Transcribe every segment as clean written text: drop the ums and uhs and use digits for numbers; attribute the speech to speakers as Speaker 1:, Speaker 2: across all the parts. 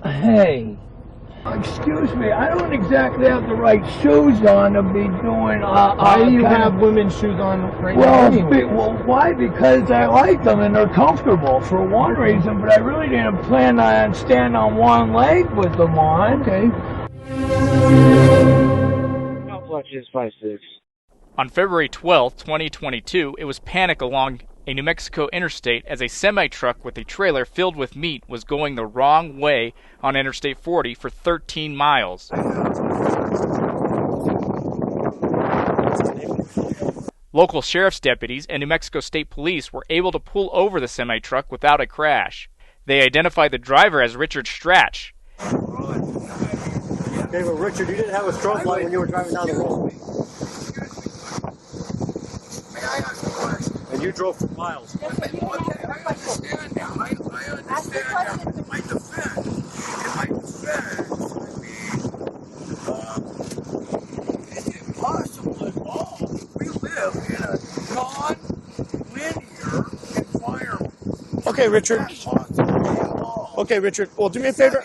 Speaker 1: Hey, excuse me, I don't exactly have the right shoes on to be doing.
Speaker 2: Why do you have women's shoes on right now anyway?
Speaker 1: Well, why? Because I like them and they're comfortable for one reason, but I really didn't plan on standing on one leg with them on.
Speaker 2: Okay.
Speaker 3: On February 12, 2022, it was panic along a New Mexico interstate as a semi-truck with a trailer filled with meat was going the wrong way on Interstate 40 for 13 miles. Local sheriff's deputies and New Mexico State Police were able to pull over the semi-truck without a crash. They identified the driver as Richard Strach.
Speaker 4: Okay, well, Richard, you didn't have a strobe light when you were driving down the road. And you drove for miles.
Speaker 1: Okay, I understand now. I understand now. In my defense, I mean, it's impossible at all. We live in a non-linear environment.
Speaker 4: Okay, Richard. Okay, Richard. Well, do me a favor.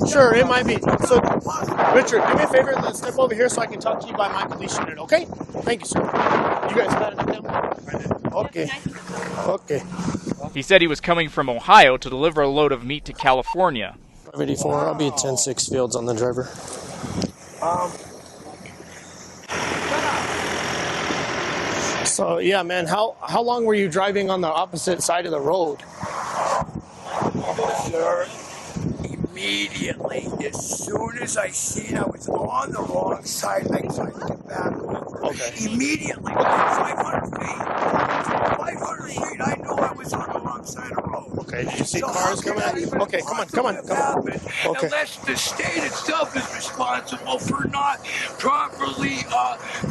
Speaker 4: Sure, it might be. So, Richard, do me a favor. Let's step over here so I can talk to you by my police unit, okay? Thank you, sir. You guys got it down? Okay. Okay.
Speaker 3: He said he was coming from Ohio to deliver a load of meat to California.
Speaker 4: 584, I'll be at 10-6 Fields on the driver. So, yeah, man, how long were you driving on the opposite side of the road?
Speaker 1: Sir, immediately, as soon as I seen I was on the wrong side, I tried to get back over.
Speaker 4: Okay.
Speaker 1: Immediately, 500 feet. 500 feet, I knew I was on the wrong side of the road.
Speaker 4: Okay, did you see cars coming at you? Okay, come on. Okay.
Speaker 1: Unless the state itself is responsible for not properly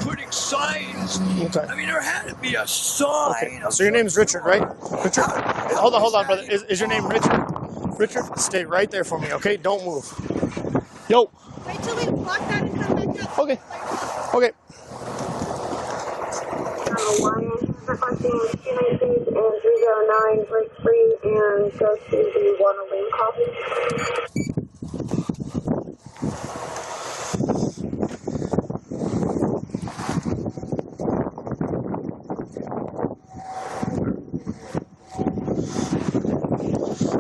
Speaker 1: putting signs.
Speaker 4: Okay.
Speaker 1: I mean, there had to be a sign.
Speaker 4: Okay. So your name's Richard, right? Richard? Hold on, brother. Is your name Richard? Richard, stay right there for me, okay? Don't move. Yo.
Speaker 5: Wait till we block that and come back up.
Speaker 4: Okay. Okay.
Speaker 5: Requesting 219 and 309 break free and go to the Water Lane copy.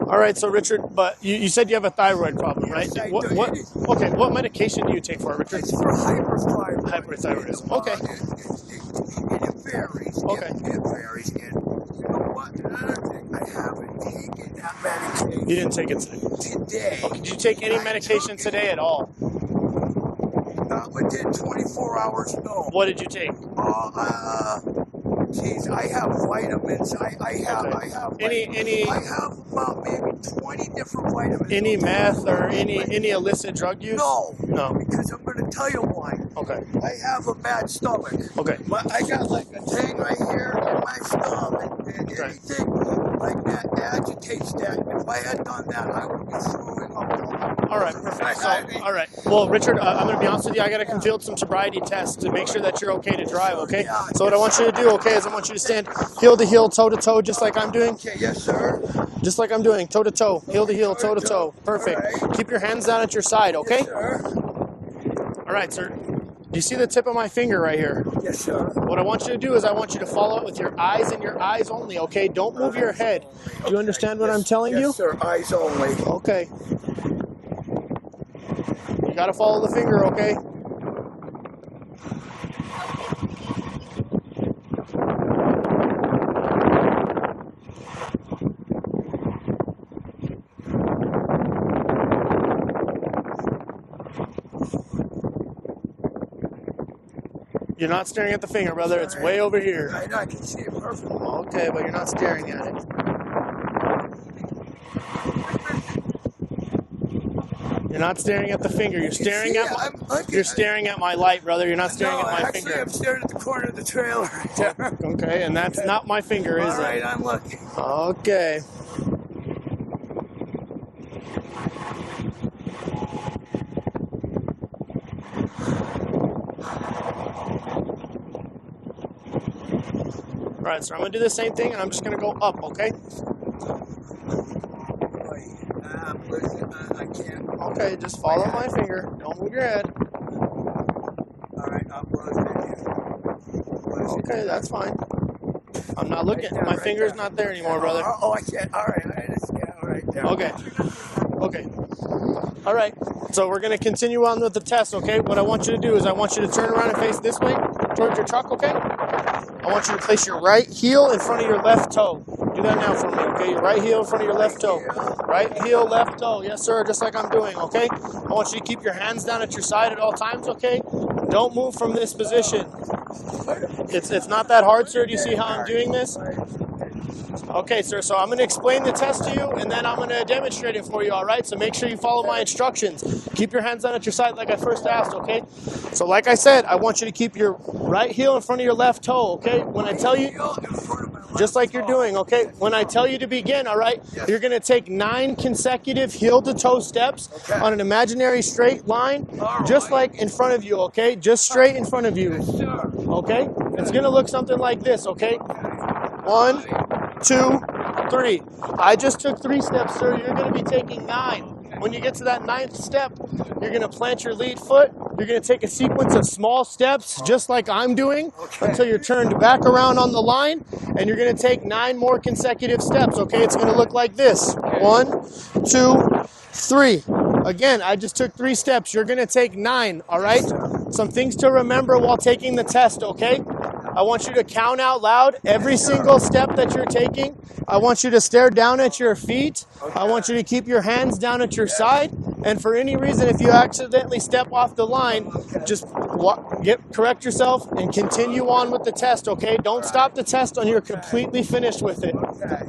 Speaker 4: All right, so Richard, but you said you have a thyroid problem, right?
Speaker 1: Yes, I
Speaker 4: What?
Speaker 1: do.
Speaker 4: Okay, what medication do you take for it, Richard?
Speaker 1: It's for hyperthyroid.
Speaker 4: Hyperthyroidism. Okay.
Speaker 1: It varies.
Speaker 4: Okay.
Speaker 1: It varies. And you know what? Another thing, I haven't taken that medication.
Speaker 4: You didn't take it
Speaker 1: Today.
Speaker 4: Okay. Did you take any medication today at all?
Speaker 1: Within 24 hours, no.
Speaker 4: What did you take?
Speaker 1: Geez, I have vitamins. I have
Speaker 4: Any
Speaker 1: I have about maybe 20 different vitamins.
Speaker 4: any meth or any illicit drug use?
Speaker 1: No.
Speaker 4: No.
Speaker 1: Because I'm going to tell you why.
Speaker 4: Okay.
Speaker 1: I have a bad stomach.
Speaker 4: Okay.
Speaker 1: I got like a thing right here in my stomach, and
Speaker 4: Okay.
Speaker 1: anything like that agitates that. If I had done that, I would be throwing up.
Speaker 4: All right, perfect. So, all right. Well, Richard, I'm going to be honest with you. I got to complete some sobriety tests to make sure that you're okay to drive, okay? So what I want you to do, okay, is I want you to stand heel to heel, toe to toe, just like I'm doing.
Speaker 1: Okay, yes, sir.
Speaker 4: Just like I'm doing, toe to toe, heel to heel, toe to toe. Perfect.
Speaker 1: All right.
Speaker 4: Keep your hands down at your side, okay?
Speaker 1: Yes, sir.
Speaker 4: All right, sir. Do you see the tip of my finger right here?
Speaker 1: Yes, sir.
Speaker 4: What I want you to do is I want you to follow it with your eyes and your eyes only, okay? Don't move your head. Do you understand what I'm telling you?
Speaker 1: Yes, sir. Eyes only.
Speaker 4: Okay. You gotta follow the finger, okay? You're not staring at the finger, brother. It's way over here.
Speaker 1: I know, I can see it perfectly.
Speaker 4: Okay, but you're not staring at it. You're not staring at the finger. You're staring at my. You're staring at my light, brother. You're not staring at my finger.
Speaker 1: I'm staring at the corner of the trailer right there.
Speaker 4: Okay, and that's not my finger, is
Speaker 1: All right,
Speaker 4: it?
Speaker 1: I'm looking.
Speaker 4: Okay. All right, so I'm going to do the same thing, and I'm just going to go up, okay?
Speaker 1: I
Speaker 4: Okay, just follow my finger. Don't move your head.
Speaker 1: All right, I'm rotating.
Speaker 4: Okay, that's fine. I'm not looking.
Speaker 1: Right down,
Speaker 4: My
Speaker 1: right
Speaker 4: finger's
Speaker 1: down.
Speaker 4: not there anymore, brother.
Speaker 1: Oh, I can't. All right, I understand. All right, down.
Speaker 4: Okay. Okay. All right. So we're going to continue on with the test, okay? What I want you to do is I want you to turn around and face this way towards your truck, okay? I want you to place your right heel in front of your left toe. Do that now for me, okay? Your right heel in front of your left toe. Right heel, left toe. Yes, sir, just like I'm doing, okay? I want you to keep your hands down at your side at all times, okay? Don't move from this position. It's not that hard, sir. Do you see how I'm doing this? Okay, sir, so I'm going to explain the test to you, and then I'm going to demonstrate it for you, all right? So make sure you follow my instructions. Keep your hands down at your side like I first asked, okay? So like I said, I want you to keep your right heel in front of your left toe, okay? When I tell you, just like you're doing, okay? When I tell you to begin, all right, you're going to take 9 consecutive heel-to-toe steps on an imaginary straight line, just like in front of you, okay? Just straight in front of you, okay? It's going to look something like this, okay? 1, 2, 3. I just took 3 steps, sir. You're going to be taking 9. When you get to that 9th step, you're going to plant your lead foot. You're going to take a sequence of small steps, just like I'm doing, until you're turned back around on the line, and you're going to take 9 more consecutive steps, okay? It's going to look like this. 1, 2, 3. Again, I just took 3 steps. You're going to take 9, all right? Some things to remember while taking the test, okay? I want you to count out loud every single step that you're taking. I want you to stare down at your feet. I want you to keep your hands down at your side. And for any reason, if you accidentally step off the line, just correct yourself and continue on with the test, okay? Don't stop the test until you're completely finished with it.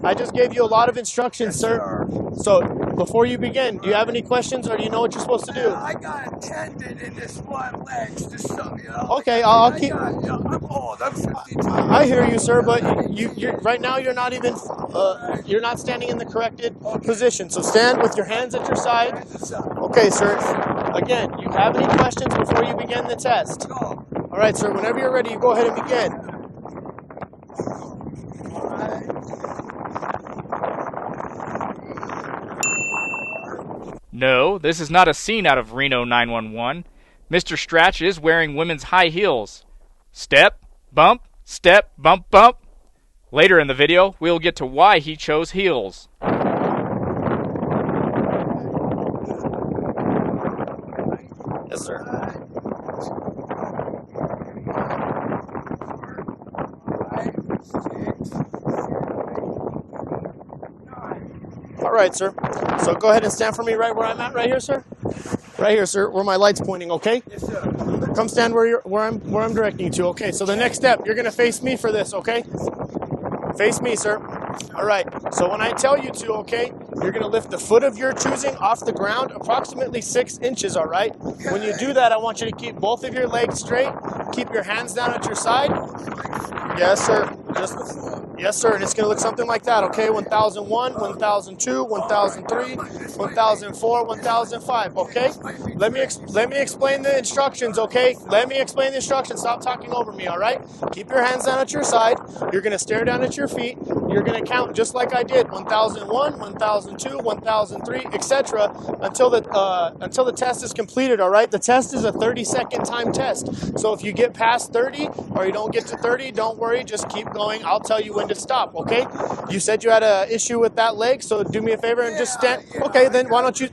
Speaker 4: I just gave you a lot of instructions, sir. So before you begin, do you have any questions, or do you know what you're supposed to do?
Speaker 1: I got a tendon in this one leg, just so you know.
Speaker 4: Okay, I'll keep.
Speaker 1: I'm old. I'm 52.
Speaker 4: I hear you, sir, but you're right now. You're not even. You're not standing in the corrected position. So stand with your hands at your side. Okay, sir. Again, you have any questions before you begin the test? All right, sir. Whenever you're ready, you go ahead and begin.
Speaker 3: No, this is not a scene out of Reno 911. Mr. Strach is wearing women's high heels. Step, bump, bump. Later in the video, we'll get to why he chose heels.
Speaker 4: Yes, sir. All right, sir. So go ahead and stand for me right where I'm at, right here, sir. Right here, sir, where my light's pointing. Okay.
Speaker 1: Yes, sir.
Speaker 4: Come stand where I'm directing you to. Okay. So the next step, you're gonna face me for this. Okay. Face me, sir. All right. So when I tell you to, okay, you're gonna lift the foot of your choosing off the ground, approximately 6 inches. All right. When you do that, I want you to keep both of your legs straight. Keep your hands down at your side. Yes, sir. Yes, sir. And it's going to look something like that, okay? 1001, 1002, 1003, 1004, 1005, okay? Let me explain the instructions, okay? Let me explain the instructions. Stop talking over me, all right? Keep your hands down at your side. You're going to stare down at your feet. You're going to count just like I did, 1001, 1002, 1003, etc. until the test is completed, all right? The test is a 30-second time test. So if you get past 30 or you don't get to 30, don't worry. Just keep going. I'll tell you when to stop, okay? You said you had an issue with that leg, so do me a favor and just stand. Okay, then why don't you...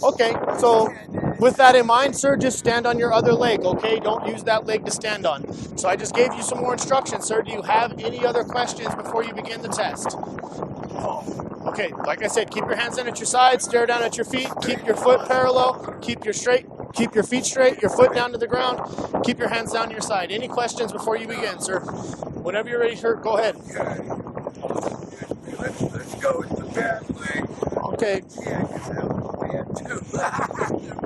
Speaker 4: Okay, so with that in mind, sir, just stand on your other leg, okay? Don't use that leg to stand on. So I just gave you some more instructions, sir. Do you have any other questions before you begin the test? Okay, like I said, keep your hands down at your side, stare down at your feet, keep your foot parallel, keep your feet straight, your foot down to the ground, keep your hands down your side. Any questions before you begin, sir? Whenever you're ready, sir, go ahead.
Speaker 1: Let's go with the bad leg.
Speaker 4: Okay.
Speaker 1: Yeah, because I'm bad too.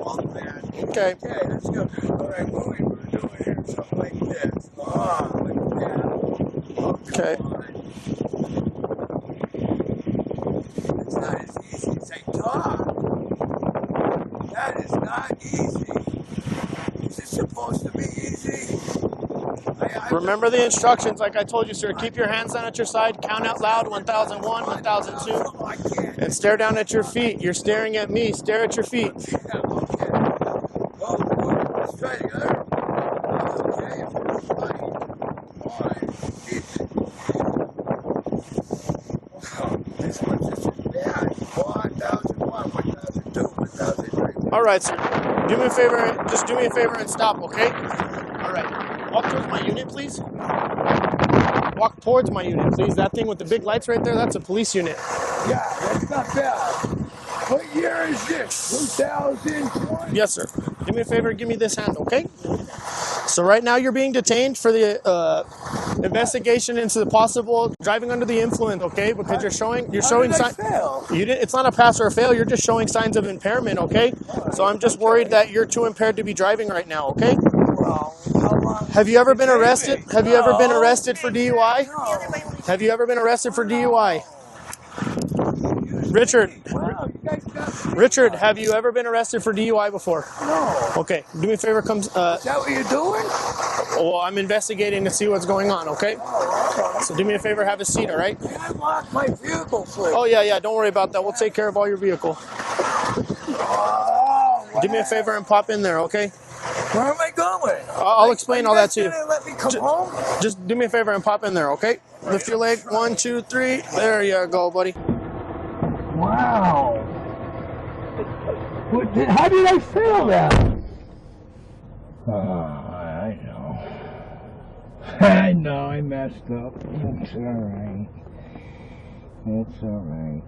Speaker 1: All bad.
Speaker 4: Okay.
Speaker 1: Okay, let's go. All right, what we were doing here, something like this. Like that.
Speaker 4: Okay.
Speaker 1: It's not as easy as I thought. That is not easy. Is it supposed to be easy?
Speaker 4: Remember the instructions, like I told you, sir. Keep your hands down at your side. Count out loud, 1001, 1002. And stare down at your feet. You're staring at me. Stare at your feet. All right, sir. Do me a favor. Just do me a favor and stop, okay? All right. Walk towards my unit, please. Walk towards my unit, please. That thing with the big lights right there, that's a police unit.
Speaker 1: Yeah, that's not bad. What year is this? 2020?
Speaker 4: Yes, sir. Do me a favor, give me this hand, okay? So right now you're being detained for the investigation into the possible driving under the influence, okay? Because you're showing signs. It's not a pass or a fail. You're just showing signs of impairment, okay? So I'm just worried that you're too impaired to be driving right now, okay?
Speaker 1: Well, how long?
Speaker 4: Have you ever been arrested? Have you ever been arrested for DUI? Have you ever been arrested for DUI? Richard.
Speaker 1: Wow, you guys got
Speaker 4: Richard, have you ever been arrested for DUI before?
Speaker 1: No.
Speaker 4: Okay, do me a favor.
Speaker 1: Is that what you're doing?
Speaker 4: Well, I'm investigating to see what's going on, okay? So do me a favor, have a seat, all right?
Speaker 1: Can I lock my vehicle, please?
Speaker 4: Oh, yeah, don't worry about that. We'll take care of all your vehicle.
Speaker 1: Oh,
Speaker 4: Do me a favor and pop in there, okay?
Speaker 1: where am I going?
Speaker 4: I'll explain all that to you.
Speaker 1: Gonna let me come home?
Speaker 4: Just do me a favor and pop in there, okay? Lift your leg. 1, 2, 3. There you go, buddy.
Speaker 1: Wow. How did I fail that? I know. I know I messed up. It's alright. It's alright.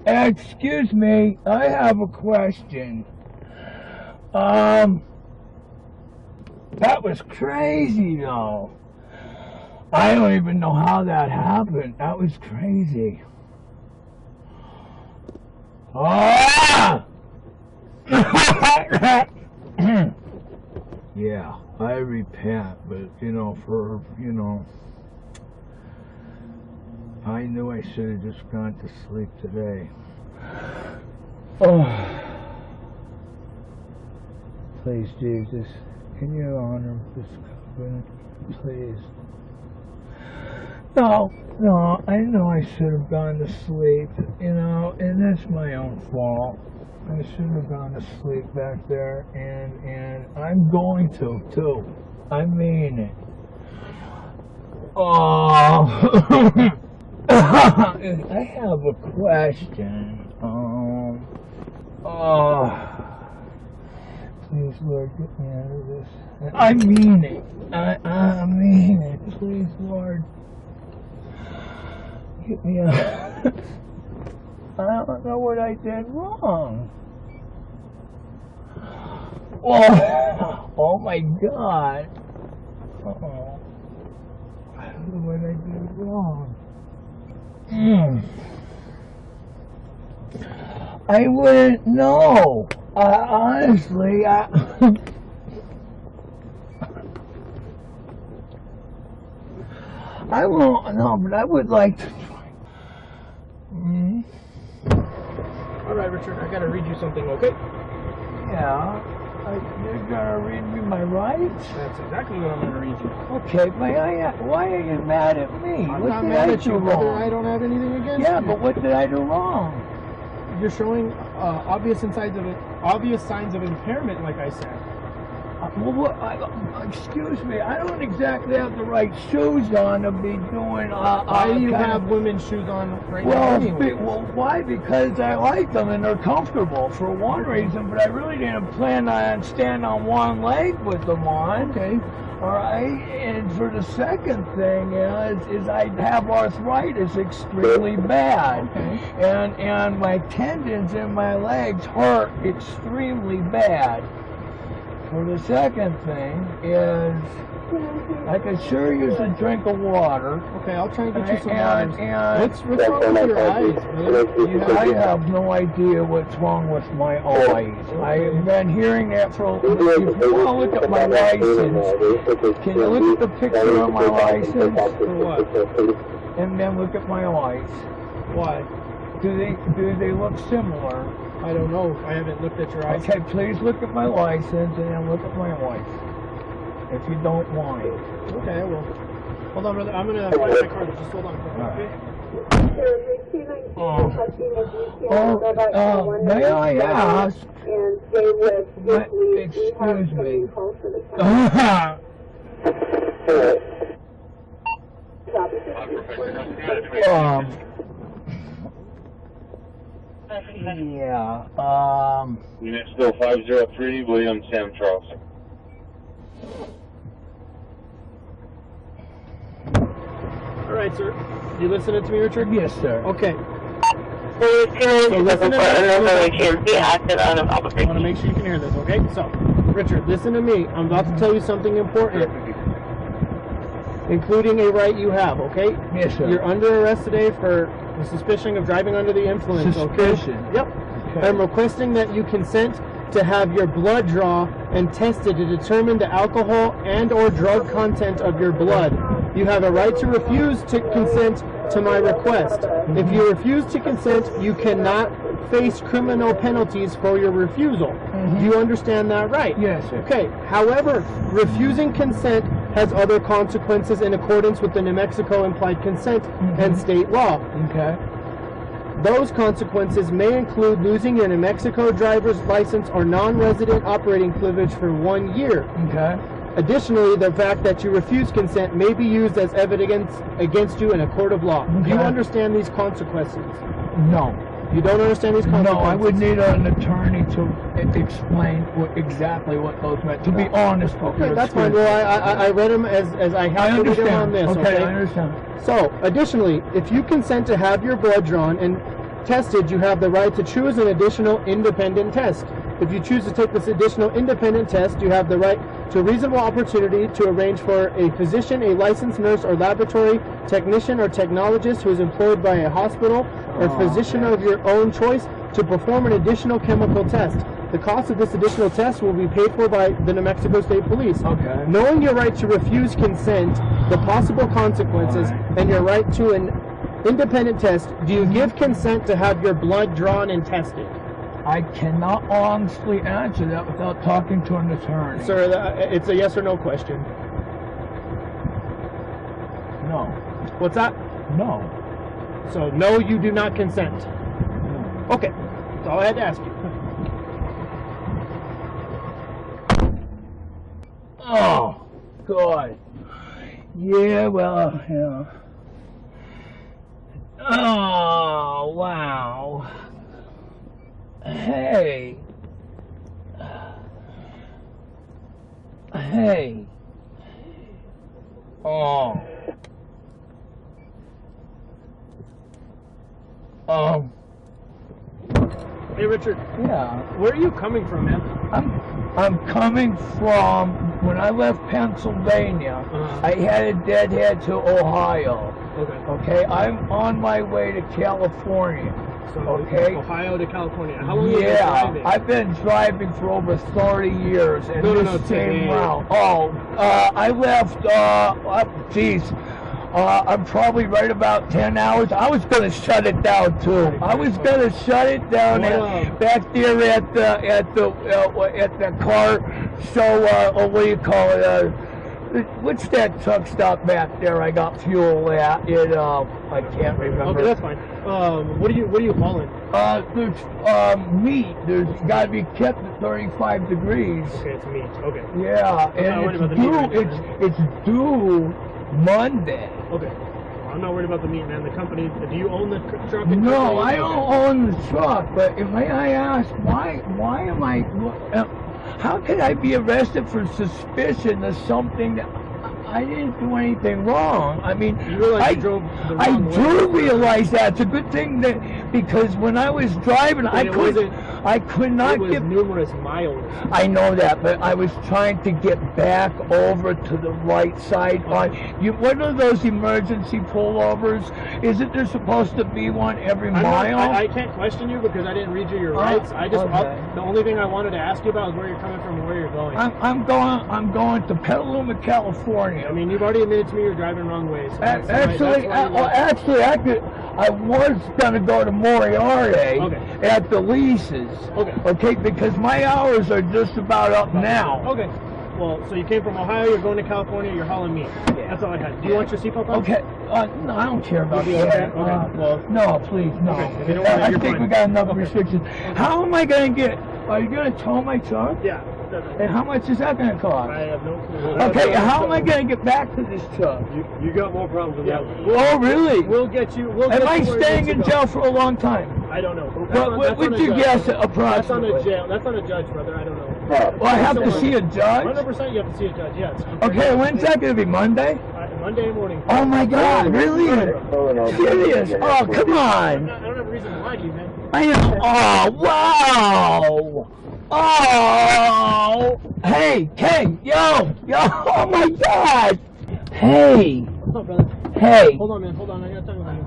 Speaker 1: Excuse me, I have a question. That was crazy though. I don't even know how that happened. That was crazy. Ah! Yeah, I repent, but I knew I should have just gone to sleep today. Oh. Please, Jesus, can you honor this covenant, please? No, I know I should have gone to sleep, and that's my own fault. I should have gone to sleep back there, and I'm going to, too. I mean it. Oh, I have a question. Please, Lord, get me out of this. I mean it. I mean it. Please, Lord. Get me out. I don't know what I did wrong. Oh my God. Uh-oh. I don't know what I did wrong. I wouldn't know. Honestly, I won't know, but I would like to try.
Speaker 2: All right, Richard, I gotta read you something, okay?
Speaker 1: Yeah. You're gonna read me my rights?
Speaker 2: That's exactly what I'm gonna read you.
Speaker 1: Okay, but why are you mad at me?
Speaker 2: I'm
Speaker 1: what
Speaker 2: not
Speaker 1: did
Speaker 2: mad
Speaker 1: I
Speaker 2: at
Speaker 1: do
Speaker 2: you, brother.
Speaker 1: wrong?
Speaker 2: I don't have anything against you.
Speaker 1: Yeah, but what did I do wrong?
Speaker 2: You're showing obvious signs of impairment, like I said.
Speaker 1: Excuse me, I don't exactly have the right shoes on to be doing.
Speaker 2: Why do you have women's shoes on right now anyway?
Speaker 1: Why? Because I like them and they're comfortable for one reason, but I really didn't plan on standing on one leg with them on.
Speaker 2: Okay.
Speaker 1: All right, and for the second thing is I have arthritis extremely bad,
Speaker 2: Okay.
Speaker 1: and my tendons in my legs hurt extremely bad. For the second thing is I could sure use a drink of water.
Speaker 2: Okay, I'll try and get you some water.
Speaker 1: And
Speaker 2: What's wrong with your eyes, brother?
Speaker 1: I have no idea what's wrong with my eyes. I've been hearing that for. If you want to look at my license, can you look at the picture of my license?
Speaker 2: For what?
Speaker 1: And then look at my eyes.
Speaker 2: Why?
Speaker 1: Do they look similar?
Speaker 2: I don't know. I haven't looked at your eyes.
Speaker 1: Okay, please look at my license and then look at my eyes. If you don't mind.
Speaker 2: Okay, I will. Hold on, brother. I'm gonna find my card. Just hold on. Okay.
Speaker 1: May I ask? Excuse me. Yeah.
Speaker 6: Unit still 503, William Sam Charles.
Speaker 2: All right, sir. You listening to me, Richard?
Speaker 1: Yes, sir.
Speaker 2: Okay.
Speaker 5: So
Speaker 2: listen to me.
Speaker 5: I
Speaker 2: I want to make sure you can hear this, okay? So, Richard, listen to me. I'm about to tell you something important, including a right you have, okay?
Speaker 1: Yes, sir.
Speaker 2: You're under arrest today for the suspicion of driving under the influence,
Speaker 1: Suspicion?
Speaker 2: okay? Yep.
Speaker 1: Okay.
Speaker 2: I'm requesting that you consent to have your blood draw and tested to determine the alcohol and or drug content of your blood. You have a right to refuse to consent to my request. If you refuse to consent, you cannot face criminal penalties for your refusal. Do you understand that right?
Speaker 1: Yes, sir.
Speaker 2: Okay. However, refusing consent has other consequences in accordance with the New Mexico implied consent and state law.
Speaker 1: Okay.
Speaker 2: Those consequences may include losing your New Mexico driver's license or non-resident operating privilege for 1 year.
Speaker 1: Okay.
Speaker 2: Additionally, the fact that you refuse consent may be used as evidence against you in a court of law. Do you
Speaker 1: Okay.
Speaker 2: understand these consequences?
Speaker 1: No.
Speaker 2: You don't understand these consequences?
Speaker 1: No, I would need an attorney to explain exactly what those meant. To be honest with you.
Speaker 2: Okay, that's fine. Well, I read them as I have to read them on this.
Speaker 1: Okay, I understand.
Speaker 2: So, additionally, if you consent to have your blood drawn and tested, you have the right to choose an additional independent test. If you choose to take this additional independent test, you have the right to a reasonable opportunity to arrange for a physician, a licensed nurse or laboratory technician or technologist who is employed by a hospital or physician of your own choice to perform an additional chemical test. The cost of this additional test will be paid for by the New Mexico State Police.
Speaker 1: Okay.
Speaker 2: Knowing your right to refuse consent, the possible consequences, and your right to an independent test, do you give consent to have your blood drawn and tested?
Speaker 1: I cannot honestly answer that without talking to an attorney.
Speaker 2: Sir, it's a yes or no question.
Speaker 1: No.
Speaker 2: What's that?
Speaker 1: No.
Speaker 2: So, no, you do not consent.
Speaker 1: No.
Speaker 2: Okay, that's all I had to ask you.
Speaker 1: Oh, God. Yeah, well, yeah. Oh, wow. Hey. Hey. Oh.
Speaker 2: Hey, Richard.
Speaker 1: Yeah.
Speaker 2: Where are you coming from, man?
Speaker 1: I'm coming from, when I left Pennsylvania, I had a deadhead to Ohio.
Speaker 2: Okay.
Speaker 1: Okay, I'm on my way to California.
Speaker 2: So,
Speaker 1: Okay.
Speaker 2: Ohio to California. How long have you been
Speaker 1: Yeah,
Speaker 2: driving?
Speaker 1: I've been driving for over 30 years. And
Speaker 2: No,
Speaker 1: this same
Speaker 2: today.
Speaker 1: route. Oh, I left, I'm probably right about 10 hours. I was going to shut it down too. I was going to shut it down back there at the car show. What do you call it? What's that truck stop back there? I got fuel at. I can't remember.
Speaker 2: Okay, that's fine. What are you hauling?
Speaker 1: There's meat. There's got to be kept at 35 degrees.
Speaker 2: Okay, it's meat. Okay.
Speaker 1: Yeah,
Speaker 2: not worried
Speaker 1: and
Speaker 2: about the meat right
Speaker 1: it's due Monday.
Speaker 2: Okay. Well, I'm not worried about the meat, man. The company. Do you own the truck?
Speaker 1: No, I don't own the truck. But may I ask why am I? How could I be arrested for suspicion of something that I didn't do anything wrong? I mean,
Speaker 2: You realize you drove the
Speaker 1: I
Speaker 2: wrong way.
Speaker 1: do realize that. It's a good thing that because when I was driving, I could not
Speaker 2: It was
Speaker 1: get.
Speaker 2: numerous miles.
Speaker 1: I know that, but I was trying to get back over to the right side. What are those emergency pullovers? Isn't there supposed to be one every mile?
Speaker 2: I can't question you because I didn't read you your rights. The only thing I wanted to ask you about is where you're coming from and where you're going.
Speaker 1: I'm going to Petaluma, California.
Speaker 2: I mean, you've already admitted to me you're driving wrong way. So
Speaker 1: Actually, I was going to go to Moriarty at the leases. Okay, because my hours are just about up now.
Speaker 2: Okay. Well, so you came from Ohio, you're going to California, you're hauling meat. That's all I had. Do you want your seatbelt on?
Speaker 1: Okay. No, I don't care about
Speaker 2: Okay.
Speaker 1: that.
Speaker 2: Okay. Well,
Speaker 1: no, please, no.
Speaker 2: Okay. If you don't want it,
Speaker 1: I
Speaker 2: you're
Speaker 1: think
Speaker 2: fine.
Speaker 1: we got enough restrictions. How am I going to get? Are you going to tow my truck?
Speaker 2: Yeah.
Speaker 1: And how much is that going to cost?
Speaker 2: I have no clue.
Speaker 1: Okay, how am I going to get back to this truck?
Speaker 2: You got more problems than that.
Speaker 1: Oh, really?
Speaker 2: We'll get you.
Speaker 1: Am I staying in jail for a long time?
Speaker 2: I don't know.
Speaker 1: What would you guess
Speaker 2: That's on
Speaker 1: approximately?
Speaker 2: a jail. That's on a judge, brother. I don't know.
Speaker 1: Well, I have to see a judge?
Speaker 2: 100% you have to see a judge, yes.
Speaker 1: Okay, when's that going to be, Monday?
Speaker 2: Monday morning.
Speaker 1: Oh my God, really? Serious? Oh, come on.
Speaker 2: I don't have a reason to lie to you, man.
Speaker 1: I know. Oh, wow. Oh. Hey, yo. Oh my God. Hey.
Speaker 2: What's up, brother?
Speaker 1: Hey.
Speaker 2: Hold on, man. Hold on. I got time with you.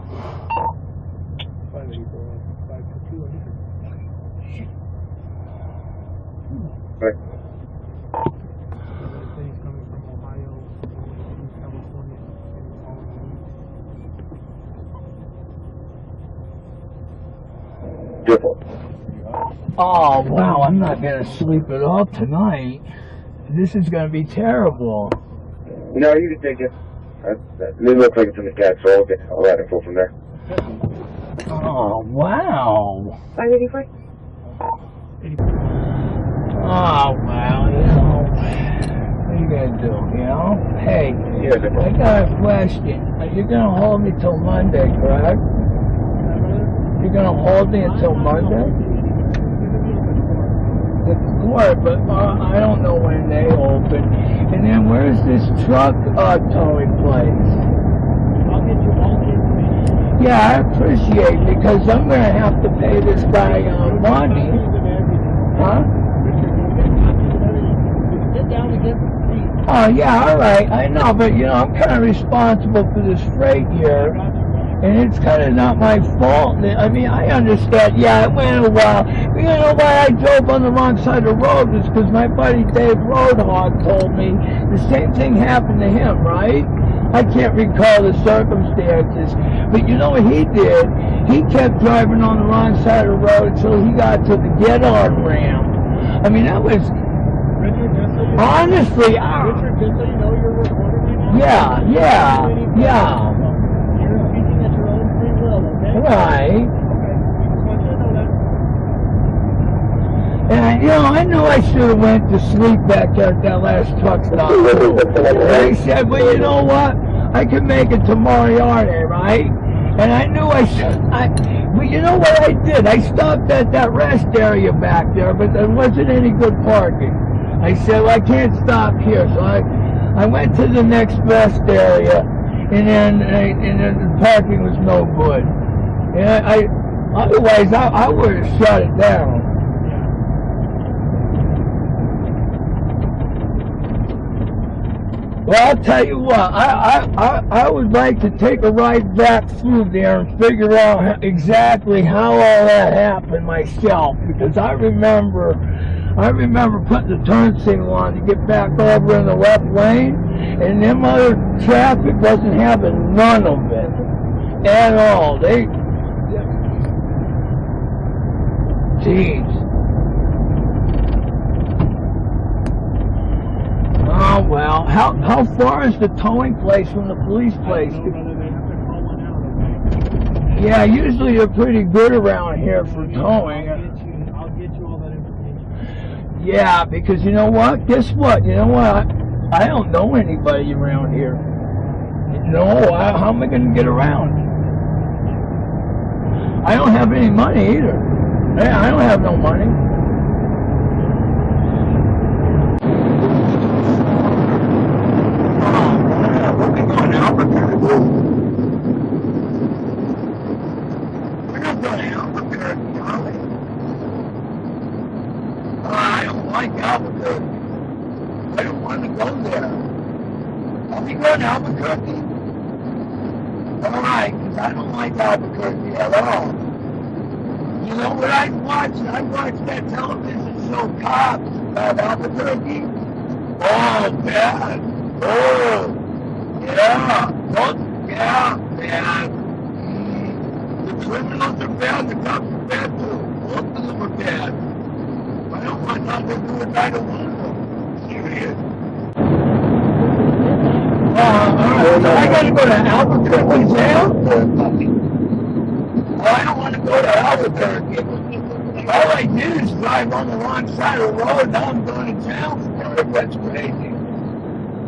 Speaker 6: Right. Beautiful.
Speaker 1: Oh, wow, I'm not going to sleep it off tonight. This is going to be terrible.
Speaker 6: No, you can take it. It looks like it's in the cat, so I'll let it go from there.
Speaker 1: Oh, wow.
Speaker 5: 584?
Speaker 1: Oh, wow, you know. What are you going to do, you know? Hey, I got a question. You're going to hold me till Monday, correct? You're going to hold me until Monday? The court, but I don't know when they open. And then where's this truck towing place?
Speaker 2: I'll get you all the information.
Speaker 1: Yeah, I appreciate it because I'm going to have to pay this guy money. Huh?
Speaker 2: Sit down and get the receipt.
Speaker 1: Oh, yeah, all right. I know, but, you know, I'm kind of responsible for this freight here. And it's kind of not my fault. I mean, I understand. Yeah, it went a while. You know why I drove on the wrong side of the road? Is because my buddy Dave Roadhog told me the same thing happened to him, right? I can't recall the circumstances. But you know what he did? He kept driving on the wrong side of the road until he got to the get-on ramp. I mean, that was...
Speaker 2: Richard, just so you know,
Speaker 1: honestly,
Speaker 2: Richard, just so you know, you're recorded right now.
Speaker 1: yeah.
Speaker 2: You're speaking at your own free will, okay?
Speaker 1: Right.
Speaker 2: Okay. Just want you to know that.
Speaker 1: And I knew I should have went to sleep back there at that last truck stop. They said, well, you know what? I can make it to Moriarty, right? And I knew I should. But you know what I did? I stopped at that rest area back there, but there wasn't any good parking. I said, well, I can't stop here, so I went to the next rest area, and then the parking was no good. And otherwise I would have shut it down. Well, I'll tell you what, I would like to take a ride back through there and figure out exactly how all that happened myself, because I remember putting the turn signal on to get back over in the left lane, and them other traffic wasn't having none of it at all. Jeez. Oh, well, how far is the towing place from the police place? Yeah, usually they're pretty good around here for towing.
Speaker 2: I'll get you all that information.
Speaker 1: Yeah, because you know what? Guess what? You know what? I don't know anybody around here. No, how am I going to get around? I don't have any money either. I don't have no money. I don't like Albuquerque. I don't want to go there. Are we going to Albuquerque? Alright, because I don't like Albuquerque at all. You know what I watched? I watched that television show Cops about Albuquerque. Oh, bad. Oh, yeah. Yeah, bad. The criminals are bad, the cops are bad too. Both of them are bad. I don't want nothing to do with either one of them. Serious. Alright, so I gotta go to Albuquerque jail? Oh, I don't want to go to Albuquerque. All I did is drive on the wrong side of the road, now I'm going to jail for it. That's crazy.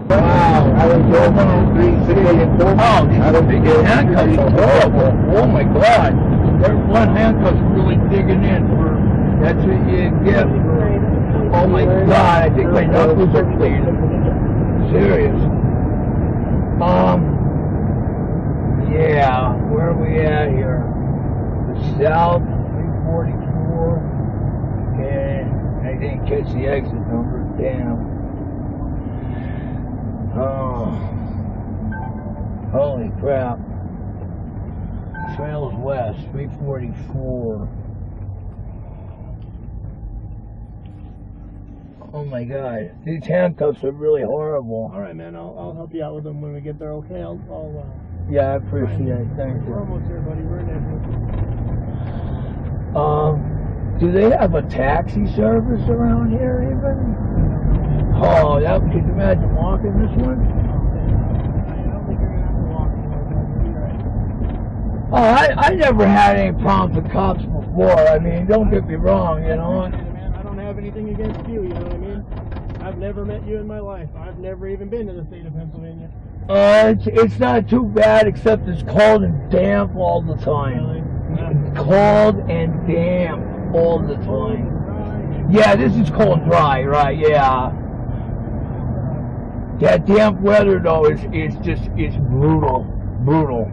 Speaker 1: Wow, I was going on 3 city and 4. Oh, these big handcuffs are horrible. Oh my God. one handcuff's really digging in for, that's what you get for, oh my God, I think my knuckles are bleeding. Serious. Yeah, where are we at here? The South, 344, and I didn't catch the exit number, damn. Oh, holy crap. Trails West, 344. Oh my God, these handcuffs are really horrible.
Speaker 2: All right, man. I'll help you out with them when we get there. Okay. I'll
Speaker 1: Yeah, I appreciate it. Thank
Speaker 2: We're
Speaker 1: you.
Speaker 2: almost here, buddy. We're in there.
Speaker 1: Do they have a taxi service around here even? Oh, that could you imagine walking this one?
Speaker 2: I don't think you're gonna have to walk anymore, but
Speaker 1: Oh,
Speaker 2: you're right.
Speaker 1: I never had any problems with cops before. I mean, don't get me wrong, you know.
Speaker 2: I don't have anything against you. You know what I mean? I've never met you in my life. I've never even been to the state of Pennsylvania.
Speaker 1: It's not too bad, except it's cold and damp all the time.
Speaker 2: Really?
Speaker 1: It's cold and damp all the time. Yeah, this is cold and dry, right? Yeah. That damp weather though is brutal, brutal.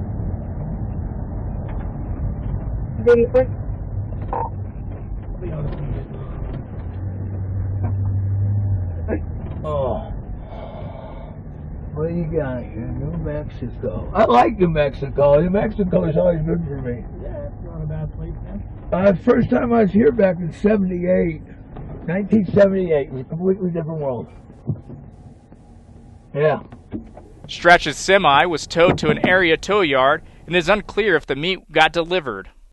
Speaker 1: Oh, what do you got here? New Mexico. I like New Mexico. New Mexico is always good for me.
Speaker 2: Yeah, it's not a bad place, man.
Speaker 1: First time I was here back in 1978. It was a completely different world. Yeah.
Speaker 3: Strach's semi was towed to an area tow yard, and it is unclear if the meat got delivered.